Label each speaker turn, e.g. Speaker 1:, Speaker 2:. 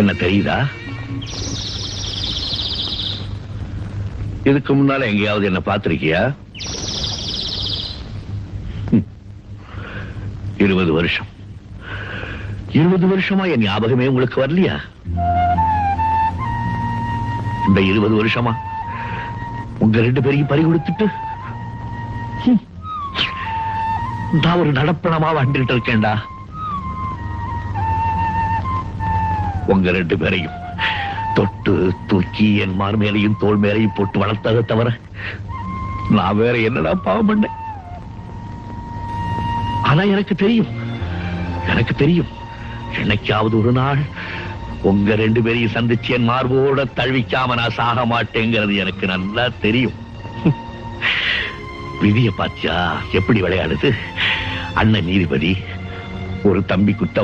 Speaker 1: என்ன தெரியுதா? இதுக்கு முன்னால எங்கேயாவது என்ன பார்த்திருக்கியா? 20 வருஷம் 20 வருஷமா என் ஞாபகமே உங்களுக்கு வரலையா? இந்த 20 வருஷமா உங்க 2 பேரையும் பறி கொடுத்துட்டு நான் ஒரு நடப்பணமா வந்துட்டு இருக்கேன்டா. உங்க 2 பேரையும் தொட்டு தூக்கி என் மார் மேலையும் தோல் மேலையும் போட்டு வளர்த்ததை தவிர நான் வேற என்னடா பாவம் பண்ணேன்? ஆனா எனக்கு தெரியும் என்னைக்காவது ஒரு நாள் உங்க 2 பேரையும் சந்திச்சு என் மார்போட தழுவிக்காம நான் சாக மாட்டேங்கிறது எனக்கு நல்லா தெரியும். விதிய பாத்தியா எப்படி விளையாடுது? அண்ணன் நீதிபதி, ஒரு தம்பி குத்த